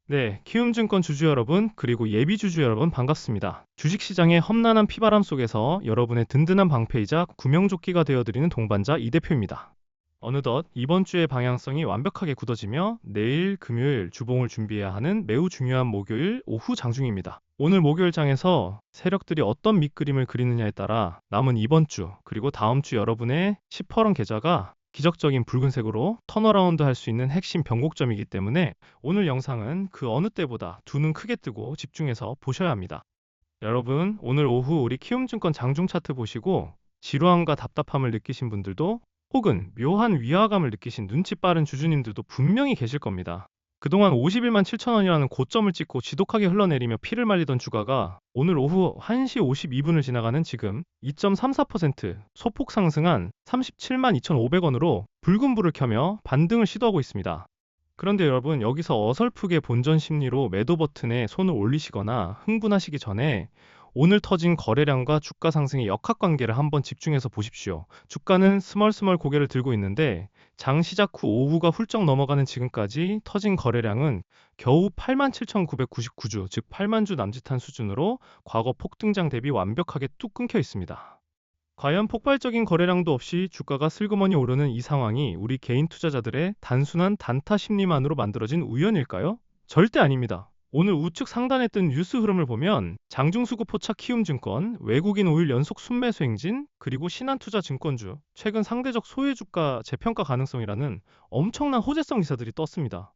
네, 키움증권 주주 여러분, 그리고 예비 주주 여러분 반갑습니다. 주식시장의 험난한 피바람 속에서 여러분의 든든한 방패이자 구명조끼가 되어드리는 동반자 이 대표입니다. 어느덧 이번 주의 방향성이 완벽하게 굳어지며 내일 금요일 주봉을 준비해야 하는 매우 중요한 목요일 오후 장중입니다. 오늘 목요일장에서 세력들이 어떤 밑그림을 그리느냐에 따라 남은 이번 주 그리고 다음 주 여러분의 시퍼런 계좌가 기적적인 붉은색으로 턴어라운드 할 수 있는 핵심 변곡점이기 때문에 오늘 영상은 그 어느 때보다 두 눈 크게 뜨고 집중해서 보셔야 합니다. 여러분, 오늘 오후 우리 키움증권 장중 차트 보시고 지루함과 답답함을 느끼신 분들도 혹은 묘한 위화감을 느끼신 눈치 빠른 주주님들도 분명히 계실 겁니다. 그동안 51만 7천 원이라는 고점을 찍고 지독하게 흘러내리며 피를 말리던 주가가 오늘 오후 1시 52분을 지나가는 지금 2.34% 소폭 상승한 37만 2,500원으로 붉은 불을 켜며 반등을 시도하고 있습니다. 그런데 여러분, 여기서 어설프게 본전 심리로 매도 버튼에 손을 올리시거나 흥분하시기 전에 오늘 터진 거래량과 주가 상승의 역학관계를 한번 집중해서 보십시오. 주가는 스멀스멀 고개를 들고 있는데 장 시작 후 오후가 훌쩍 넘어가는 지금까지 터진 거래량은 겨우 87,999주, 즉 8만 주 남짓한 수준으로 과거 폭등장 대비 완벽하게 뚝 끊겨 있습니다. 과연 폭발적인 거래량도 없이 주가가 슬그머니 오르는 이 상황이 우리 개인 투자자들의 단순한 단타 심리만으로 만들어진 우연일까요? 절대 아닙니다. 오늘 우측 상단에 뜬 뉴스 흐름을 보면 장중수급 포착 키움증권, 외국인 5일 연속 순매수 행진, 그리고 신한투자증권주, 최근 상대적 소외주가 재평가 가능성이라는 엄청난 호재성 기사들이 떴습니다.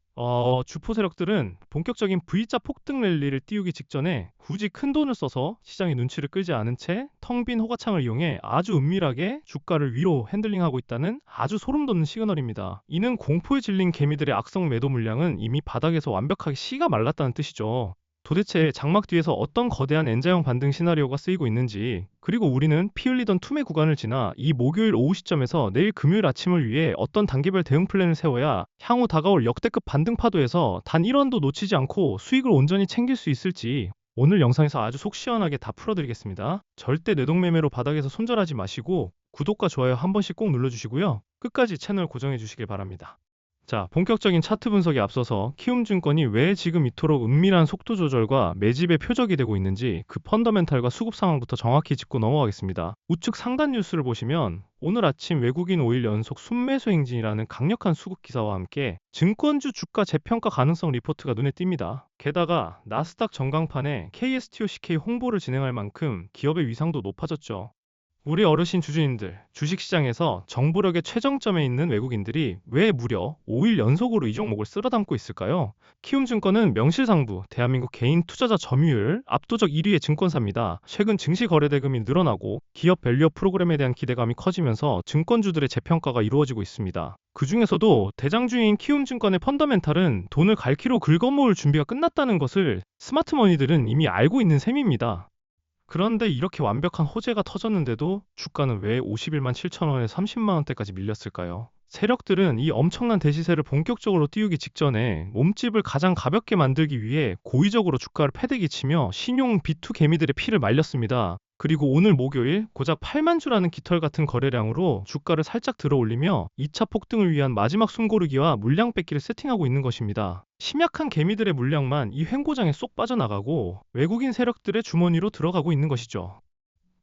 주포 세력들은 본격적인 V자 폭등 랠리를 띄우기 직전에 굳이 큰 돈을 써서 시장의 눈치를 끌지 않은 채 텅 빈 호가창을 이용해 아주 은밀하게 주가를 위로 핸들링하고 있다는 아주 소름 돋는 시그널입니다. 이는 공포에 질린 개미들의 악성 매도 물량은 이미 바닥에서 완벽하게 씨가 말랐다는 뜻이죠. 도대체 장막 뒤에서 어떤 거대한 N자형 반등 시나리오가 쓰이고 있는지, 그리고 우리는 피 흘리던 투매 구간을 지나 이 목요일 오후 시점에서 내일 금요일 아침을 위해 어떤 단계별 대응 플랜을 세워야 향후 다가올 역대급 반등 파도에서 단 1원도 놓치지 않고 수익을 온전히 챙길 수 있을지 오늘 영상에서 아주 속 시원하게 다 풀어드리겠습니다. 절대 뇌동매매로 바닥에서 손절하지 마시고 구독과 좋아요 한 번씩 꼭 눌러주시고요. 끝까지 채널 고정해 주시길 바랍니다. 자, 본격적인 차트 분석에 앞서서 키움증권이 왜 지금 이토록 은밀한 속도 조절과 매집의 표적이 되고 있는지 그 펀더멘탈과 수급 상황부터 정확히 짚고 넘어가겠습니다. 우측 상단 뉴스를 보시면 오늘 아침 외국인 5일 연속 순매수 행진이라는 강력한 수급 기사와 함께 증권주 주가 재평가 가능성 리포트가 눈에 띕니다. 게다가 나스닥 전광판에 KSTOCK 홍보를 진행할 만큼 기업의 위상도 높아졌죠. 우리 어르신 주주님들, 주식시장에서 정보력의 최정점에 있는 외국인들이 왜 무려 5일 연속으로 이 종목을 쓸어담고 있을까요? 키움증권은 명실상부 대한민국 개인 투자자 점유율 압도적 1위의 증권사입니다. 최근 증시 거래 대금이 늘어나고 기업 밸류업 프로그램에 대한 기대감이 커지면서 증권주들의 재평가가 이루어지고 있습니다. 그 중에서도 대장주인 키움증권의 펀더멘탈은 돈을 갈퀴로 긁어모을 준비가 끝났다는 것을 스마트머니들은 이미 알고 있는 셈입니다. 그런데 이렇게 완벽한 호재가 터졌는데도 주가는 왜 51만 7천 원에 30만 원대까지 밀렸을까요? 세력들은 이 엄청난 대시세를 본격적으로 띄우기 직전에 몸집을 가장 가볍게 만들기 위해 고의적으로 주가를 패대기 치며 신용 B2 개미들의 피를 말렸습니다. 그리고 오늘 목요일 고작 8만 주라는 깃털 같은 거래량으로 주가를 살짝 들어 올리며 2차 폭등을 위한 마지막 숨고르기와 물량 뺏기를 세팅하고 있는 것입니다. 심약한 개미들의 물량만 이 횡보장에 쏙 빠져나가고 외국인 세력들의 주머니로 들어가고 있는 것이죠.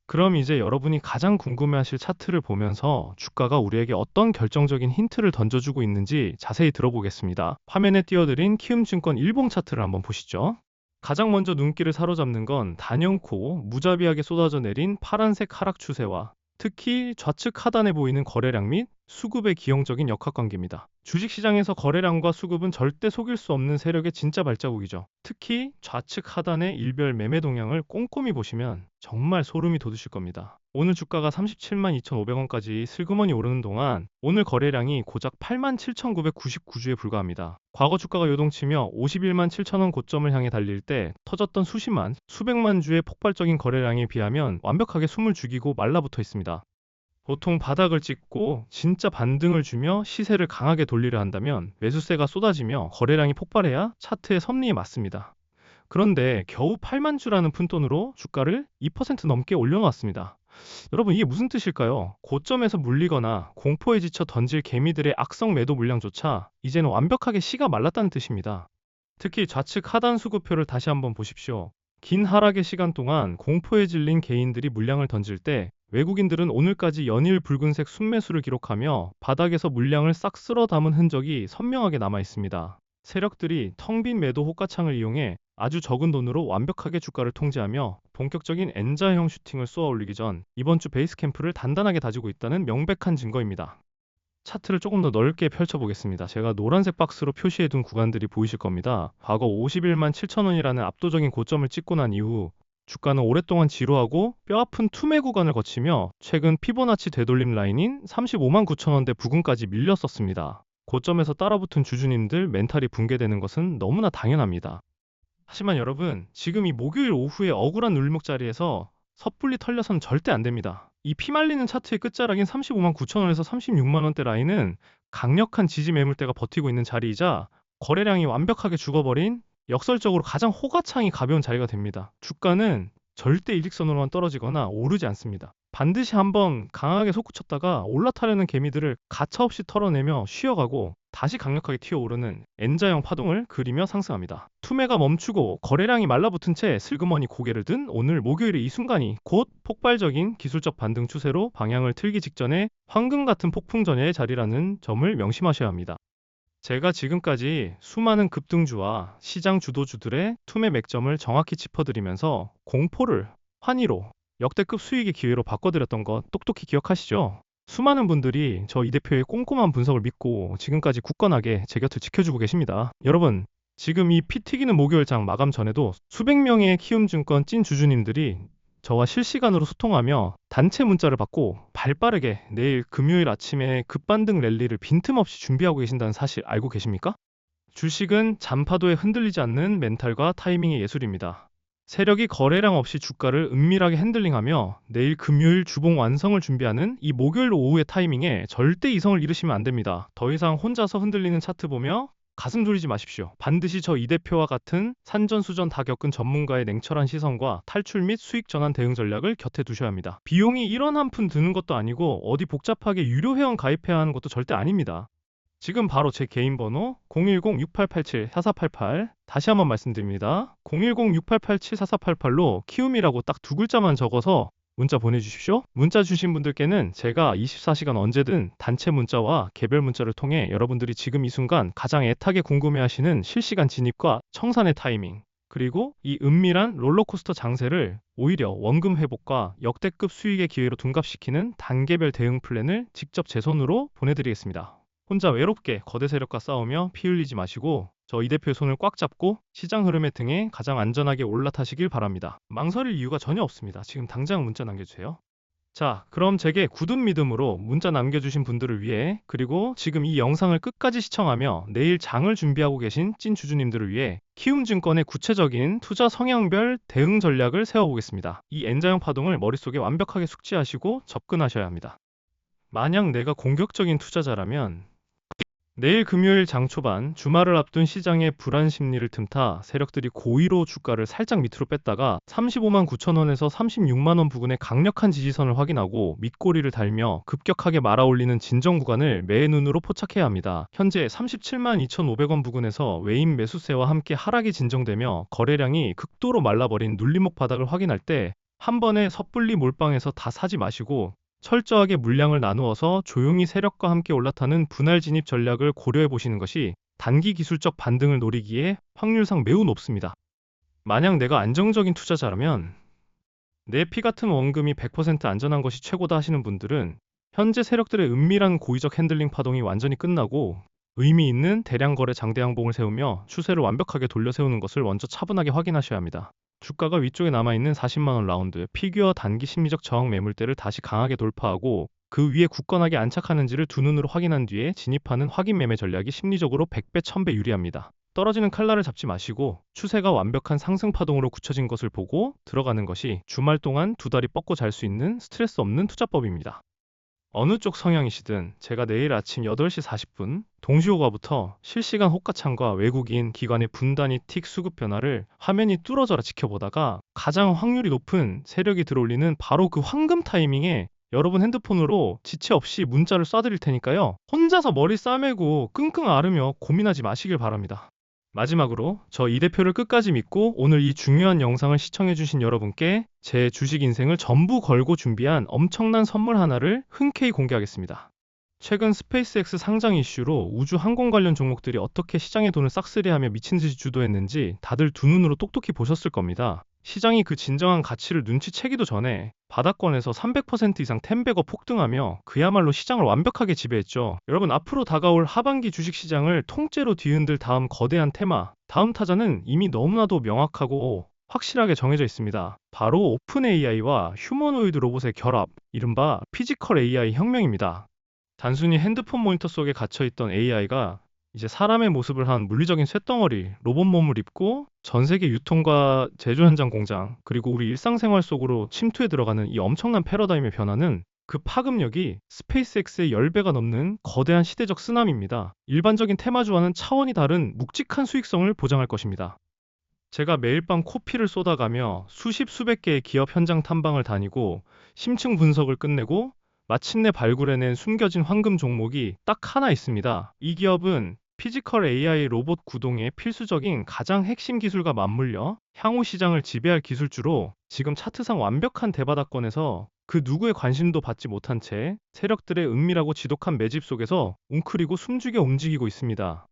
그럼 이제 여러분이 가장 궁금해하실 차트를 보면서 주가가 우리에게 어떤 결정적인 힌트를 던져주고 있는지 자세히 들어보겠습니다. 화면에 띄워드린 키움증권 일봉 차트를 한번 보시죠. 가장 먼저 눈길을 사로잡는 건 단연코 무자비하게 쏟아져 내린 파란색 하락 추세와 특히 좌측 하단에 보이는 거래량 및 수급의 기형적인 역학관계입니다. 주식시장에서 거래량과 수급은 절대 속일 수 없는 세력의 진짜 발자국이죠. 특히 좌측 하단의 일별 매매 동향을 꼼꼼히 보시면 정말 소름이 돋으실 겁니다. 오늘 주가가 37만 2,500원까지 슬그머니 오르는 동안 오늘 거래량이 고작 8만 7,999주에 불과합니다. 과거 주가가 요동치며 51만 7천원 고점을 향해 달릴 때 터졌던 수십만, 수백만 주의 폭발적인 거래량에 비하면 완벽하게 숨을 죽이고 말라붙어 있습니다. 보통 바닥을 찍고 진짜 반등을 주며 시세를 강하게 돌리려 한다면 매수세가 쏟아지며 거래량이 폭발해야 차트의 섭리에 맞습니다. 그런데 겨우 8만 주라는 푼돈으로 주가를 2% 넘게 올려놓았습니다. 여러분, 이게 무슨 뜻일까요? 고점에서 물리거나 공포에 지쳐 던질 개미들의 악성 매도 물량조차 이제는 완벽하게 씨가 말랐다는 뜻입니다. 특히 좌측 하단 수급표를 다시 한번 보십시오. 긴 하락의 시간 동안 공포에 질린 개인들이 물량을 던질 때 외국인들은 오늘까지 연일 붉은색 순매수를 기록하며 바닥에서 물량을 싹 쓸어 담은 흔적이 선명하게 남아 있습니다. 세력들이 텅 빈 매도 호가창을 이용해 아주 적은 돈으로 완벽하게 주가를 통제하며 본격적인 N자형 슈팅을 쏘아 올리기 전 이번 주 베이스 캠프를 단단하게 다지고 있다는 명백한 증거입니다. 차트를 조금 더 넓게 펼쳐보겠습니다. 제가 노란색 박스로 표시해둔 구간들이 보이실 겁니다. 과거 51만 7천 원이라는 압도적인 고점을 찍고 난 이후 주가는 오랫동안 지루하고 뼈아픈 투매 구간을 거치며 최근 피보나치 되돌림 라인인 35만 9천 원대 부근까지 밀렸었습니다. 고점에서 따라붙은 주주님들 멘탈이 붕괴되는 것은 너무나 당연합니다. 하지만 여러분, 지금 이 목요일 오후에 억울한 눌림목 자리에서 섣불리 털려선 절대 안 됩니다. 이 피말리는 차트의 끝자락인 35만 9천 원에서 36만 원대 라인은 강력한 지지 매물대가 버티고 있는 자리이자 거래량이 완벽하게 죽어버린 역설적으로 가장 호가창이 가벼운 자리가 됩니다. 주가는 절대 일직선으로만 떨어지거나 오르지 않습니다. 반드시 한번 강하게 솟구쳤다가 올라타려는 개미들을 가차없이 털어내며 쉬어가고 다시 강력하게 튀어오르는 N자형 파동을 그리며 상승합니다. 투매가 멈추고 거래량이 말라붙은 채 슬그머니 고개를 든 오늘 목요일의 이 순간이 곧 폭발적인 기술적 반등 추세로 방향을 틀기 직전에 황금 같은 폭풍전야의 자리라는 점을 명심하셔야 합니다. 제가 지금까지 수많은 급등주와 시장 주도주들의 투매 맥점을 정확히 짚어드리면서 공포를 환희로 역대급 수익의 기회로 바꿔드렸던 것 똑똑히 기억하시죠? 수많은 분들이 저 이 대표의 꼼꼼한 분석을 믿고 지금까지 굳건하게 제 곁을 지켜주고 계십니다. 여러분, 지금 이 피 튀기는 목요일장 마감 전에도 수백 명의 키움증권 찐 주주님들이 저와 실시간으로 소통하며 단체 문자를 받고 발빠르게 내일 금요일 아침에 급반등 랠리를 빈틈없이 준비하고 계신다는 사실 알고 계십니까? 주식은 잔파도에 흔들리지 않는 멘탈과 타이밍의 예술입니다. 세력이 거래량 없이 주가를 은밀하게 핸들링하며 내일 금요일 주봉 완성을 준비하는 이 목요일 오후의 타이밍에 절대 이성을 잃으시면 안 됩니다. 더 이상 혼자서 흔들리는 차트 보며 가슴 졸이지 마십시오. 반드시 저 이 대표와 같은 산전수전 다 겪은 전문가의 냉철한 시선과 탈출 및 수익 전환 대응 전략을 곁에 두셔야 합니다. 비용이 1원 한 푼 드는 것도 아니고 어디 복잡하게 유료 회원 가입해야 하는 것도 절대 아닙니다. 지금 바로 제 개인 번호 010-6887-4488 다시 한번 말씀드립니다. 010-6887-4488로 키움이라고 딱 두 글자만 적어서 문자 보내주십시오. 문자 주신 분들께는 제가 24시간 언제든 단체 문자와 개별 문자를 통해 여러분들이 지금 이 순간 가장 애타게 궁금해하시는 실시간 진입과 청산의 타이밍, 그리고 이 은밀한 롤러코스터 장세를 오히려 원금 회복과 역대급 수익의 기회로 둔갑시키는 단계별 대응 플랜을 직접 제 손으로 보내드리겠습니다. 혼자 외롭게 거대 세력과 싸우며 피 흘리지 마시고 저 이 대표의 손을 꽉 잡고 시장 흐름에 등에 가장 안전하게 올라타시길 바랍니다. 망설일 이유가 전혀 없습니다. 지금 당장 문자 남겨주세요. 자, 그럼 제게 굳은 믿음으로 문자 남겨주신 분들을 위해, 그리고 지금 이 영상을 끝까지 시청하며 내일 장을 준비하고 계신 찐 주주님들을 위해 키움증권의 구체적인 투자 성향별 대응 전략을 세워보겠습니다. 이 N자형 파동을 머릿속에 완벽하게 숙지하시고 접근하셔야 합니다. 만약 내가 공격적인 투자자라면 내일 금요일 장 초반 주말을 앞둔 시장의 불안 심리를 틈타 세력들이 고의로 주가를 살짝 밑으로 뺐다가 35만 9천 원에서 36만 원 부근의 강력한 지지선을 확인하고 밑꼬리를 달며 급격하게 말아올리는 진정 구간을 매의 눈으로 포착해야 합니다. 현재 37만 2,500원 부근에서 외인 매수세와 함께 하락이 진정되며 거래량이 극도로 말라버린 눌림목 바닥을 확인할 때 한 번에 섣불리 몰빵해서 다 사지 마시고 철저하게 물량을 나누어서 조용히 세력과 함께 올라타는 분할 진입 전략을 고려해 보시는 것이 단기 기술적 반등을 노리기에 확률상 매우 높습니다. 만약 내가 안정적인 투자자라면 내 피 같은 원금이 100% 안전한 것이 최고다 하시는 분들은 현재 세력들의 은밀한 고의적 핸들링 파동이 완전히 끝나고 의미 있는 대량 거래 장대 양봉을 세우며 추세를 완벽하게 돌려 세우는 것을 먼저 차분하게 확인하셔야 합니다. 주가가 위쪽에 남아있는 40만원 라운드 피규어 단기 심리적 저항 매물대를 다시 강하게 돌파하고 그 위에 굳건하게 안착하는지를 두 눈으로 확인한 뒤에 진입하는 확인 매매 전략이 심리적으로 100배 1000배 유리합니다. 떨어지는 칼날을 잡지 마시고 추세가 완벽한 상승 파동으로 굳혀진 것을 보고 들어가는 것이 주말 동안 두 다리 뻗고 잘 수 있는 스트레스 없는 투자법입니다. 어느 쪽 성향이시든 제가 내일 아침 8시 40분 동시호가부터 실시간 호가창과 외국인 기관의 분단위 틱 수급 변화를 화면이 뚫어져라 지켜보다가 가장 확률이 높은 세력이 들어올리는 바로 그 황금 타이밍에 여러분 핸드폰으로 지체 없이 문자를 쏴드릴 테니까요. 혼자서 머리 싸매고 끙끙 앓으며 고민하지 마시길 바랍니다. 마지막으로 저 이 대표를 끝까지 믿고 오늘 이 중요한 영상을 시청해주신 여러분께 제 주식 인생을 전부 걸고 준비한 엄청난 선물 하나를 흔쾌히 공개하겠습니다. 최근 스페이스X 상장 이슈로 우주 항공 관련 종목들이 어떻게 시장의 돈을 싹쓸이하며 미친 듯이 주도했는지 다들 두 눈으로 똑똑히 보셨을 겁니다. 시장이 그 진정한 가치를 눈치채기도 전에 바닥권에서 300% 이상 텐베거 폭등하며 그야말로 시장을 완벽하게 지배했죠. 여러분, 앞으로 다가올 하반기 주식시장을 통째로 뒤흔들 다음 거대한 테마, 다음 타자는 이미 너무나도 명확하고 확실하게 정해져 있습니다. 바로 오픈 AI와 휴머노이드 로봇의 결합, 이른바 피지컬 AI 혁명입니다. 단순히 핸드폰 모니터 속에 갇혀있던 AI가 이제 사람의 모습을 한 물리적인 쇳덩어리, 로봇 몸을 입고 전 세계 유통과 제조 현장 공장, 그리고 우리 일상생활 속으로 침투해 들어가는 이 엄청난 패러다임의 변화는 그 파급력이 스페이스X의 10배가 넘는 거대한 시대적 쓰나미입니다. 일반적인 테마주와는 차원이 다른 묵직한 수익성을 보장할 것입니다. 제가 매일 밤 코피를 쏟아가며 수십 수백 개의 기업 현장 탐방을 다니고 심층 분석을 끝내고 마침내 발굴해낸 숨겨진 황금 종목이 딱 하나 있습니다. 이 기업은 피지컬 AI 로봇 구동의 필수적인 가장 핵심 기술과 맞물려 향후 시장을 지배할 기술주로 지금 차트상 완벽한 대바닥권에서 그 누구의 관심도 받지 못한 채 세력들의 은밀하고 지독한 매집 속에서 웅크리고 숨죽여 움직이고 있습니다.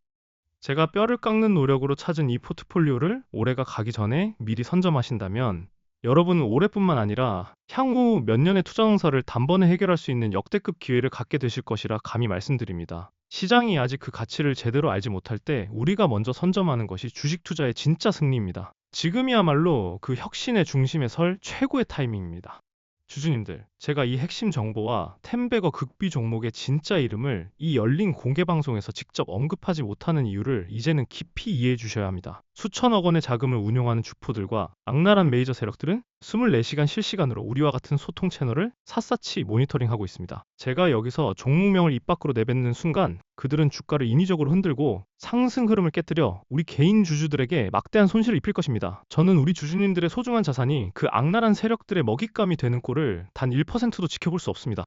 제가 뼈를 깎는 노력으로 찾은 이 포트폴리오를 올해가 가기 전에 미리 선점하신다면 여러분은 올해뿐만 아니라 향후 몇 년의 투자 농사를 단번에 해결할 수 있는 역대급 기회를 갖게 되실 것이라 감히 말씀드립니다. 시장이 아직 그 가치를 제대로 알지 못할 때 우리가 먼저 선점하는 것이 주식 투자의 진짜 승리입니다. 지금이야말로 그 혁신의 중심에 설 최고의 타이밍입니다. 주주님들, 제가 이 핵심 정보와 텐베거 극비 종목의 진짜 이름을 이 열린 공개 방송에서 직접 언급하지 못하는 이유를 이제는 깊이 이해해 주셔야 합니다. 수천억 원의 자금을 운용하는 주포들과 악랄한 메이저 세력들은 24시간 실시간으로 우리와 같은 소통 채널을 샅샅이 모니터링하고 있습니다. 제가 여기서 종목명을 입 밖으로 내뱉는 순간 그들은 주가를 인위적으로 흔들고 상승 흐름을 깨뜨려 우리 개인 주주들에게 막대한 손실을 입힐 것입니다. 저는 우리 주주님들의 소중한 자산이 그 악랄한 세력들의 먹잇감이 되는 꼴을 단 1%도 지켜볼 수 없습니다.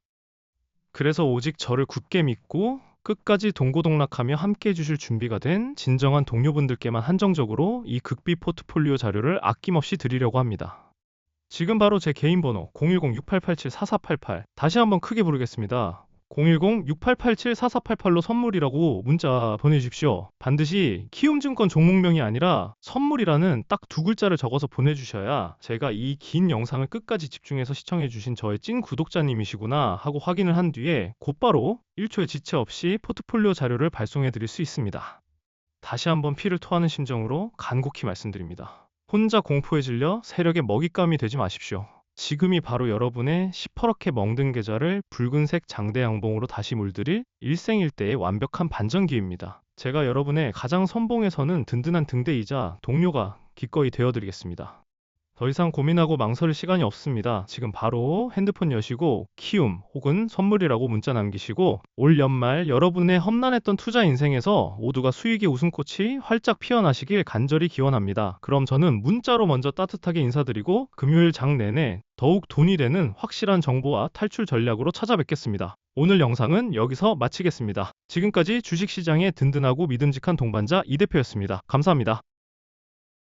그래서 오직 저를 굳게 믿고 끝까지 동고동락하며 함께 해주실 준비가 된 진정한 동료분들께만 한정적으로 이 극비 포트폴리오 자료를 아낌없이 드리려고 합니다. 지금 바로 제 개인 번호 010-6887-4488 다시 한번 크게 부르겠습니다. 010-6887-4488로 선물이라고 문자 보내주십시오. 반드시 키움증권 종목명이 아니라 선물이라는 딱 두 글자를 적어서 보내주셔야 제가 이 긴 영상을 끝까지 집중해서 시청해주신 저의 찐 구독자님이시구나 하고 확인을 한 뒤에 곧바로 1초의 지체 없이 포트폴리오 자료를 발송해드릴 수 있습니다. 다시 한번 피를 토하는 심정으로 간곡히 말씀드립니다. 혼자 공포에 질려 세력의 먹잇감이 되지 마십시오. 지금이 바로 여러분의 시퍼렇게 멍든 계좌를 붉은색 장대 양봉으로 다시 물들일 일생일대의 완벽한 반전 기회입니다. 제가 여러분의 가장 선봉에 서는 든든한 등대이자 동료가 기꺼이 되어드리겠습니다. 더 이상 고민하고 망설일 시간이 없습니다. 지금 바로 핸드폰 여시고 키움 혹은 선물이라고 문자 남기시고 올 연말 여러분의 험난했던 투자 인생에서 모두가 수익의 웃음꽃이 활짝 피어나시길 간절히 기원합니다. 그럼 저는 문자로 먼저 따뜻하게 인사드리고 금요일 장 내내 더욱 돈이 되는 확실한 정보와 탈출 전략으로 찾아뵙겠습니다. 오늘 영상은 여기서 마치겠습니다. 지금까지 주식시장의 든든하고 믿음직한 동반자 이 대표였습니다. 감사합니다.